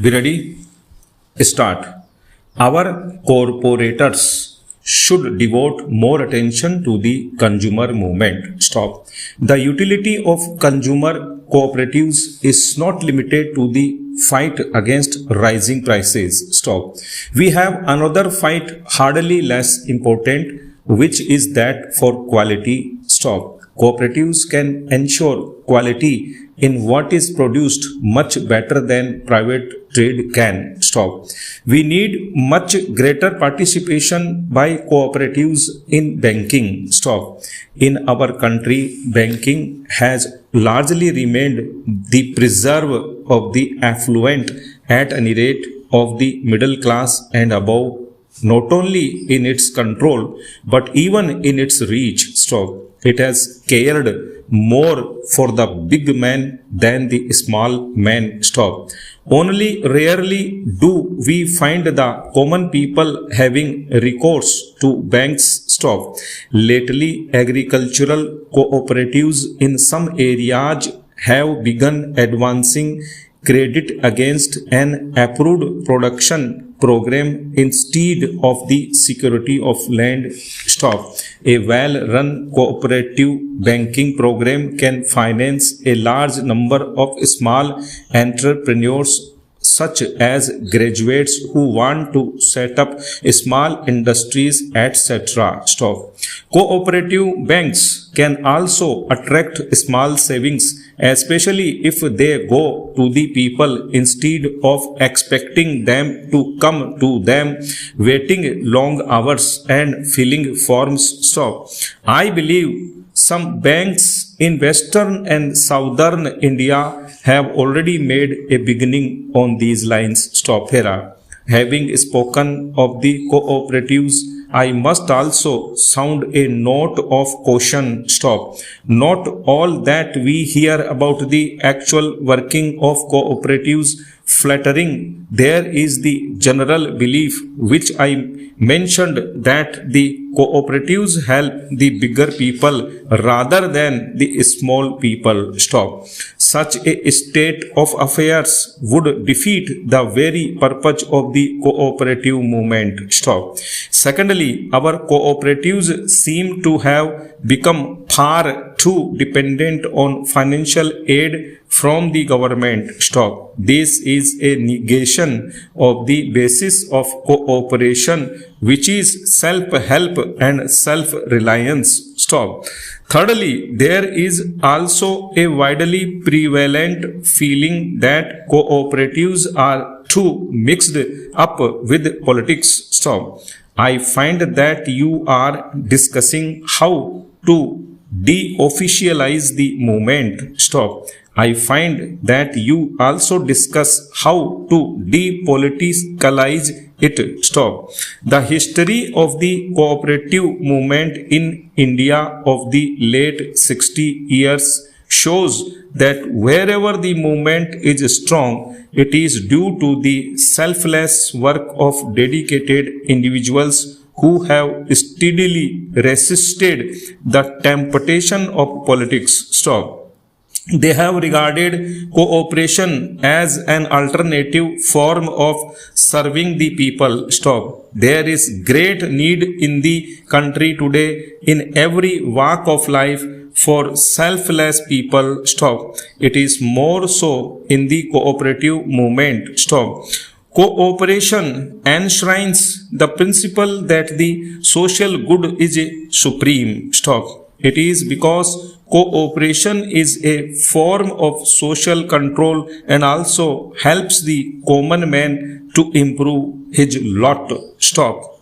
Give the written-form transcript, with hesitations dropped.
We ready? Start. Our corporators should devote more attention to the consumer movement. Stop. The utility of consumer cooperatives is not limited to the fight against rising prices. Stop. We have another fight hardly less important, which is that for quality. Stop. Cooperatives can ensure quality in what is produced much better than private trade can. Stop. We need much greater participation by cooperatives in banking. Stop. In our country, banking has largely remained the preserve of the affluent, at any rate of the middle class and above, not only in its control but even in its reach. Stop. It has cared more for the big man than the small man. Stop. Only rarely do we find the common people having recourse to banks. Stop. Lately, agricultural cooperatives in some areas have begun advancing credit against an approved production program instead of the security of land. Stop. A well-run cooperative banking program can finance a large number of small entrepreneurs, such as graduates who want to set up small industries, etc. Stop. Cooperative banks can also attract small savings, especially if they go to the people instead of expecting them to come to them, waiting long hours and filling forms. Stop. I believe some banks in western and southern India have already made a beginning on these lines. Stop. Here, having spoken of the cooperatives, I must also sound a note of caution. Stop. Not all that we hear about the actual working of cooperatives flattering. There is the general belief, which I mentioned, that the cooperatives help the bigger people rather than the small people. Stop. Such a state of affairs would defeat the very purpose of the cooperative movement. Stop. Secondly, our cooperatives seem to have become far too dependent on financial aid from the government. Stop. This is a negation of the basis of cooperation, which is self-help and self-reliance. Stop. Thirdly, there is also a widely prevalent feeling that cooperatives are too mixed up with politics. Stop. I find that you are discussing how to de-officialize the movement. Stop. I find that you also discuss how to depoliticalize it. Stop. The history of the cooperative movement in India of the late 60 years shows that wherever the movement is strong, it is due to the selfless work of dedicated individuals who have steadily resisted the temptation of politics. Stop. They have regarded cooperation as an alternative form of serving the people. Stop. There is great need in the country today, in every walk of life, for selfless people. Stop. It is more so in the cooperative movement. Stop. Cooperation enshrines the principle that the social good is supreme. Stop. It is because cooperation is a form of social control and also helps the common man to improve his lot. Stop.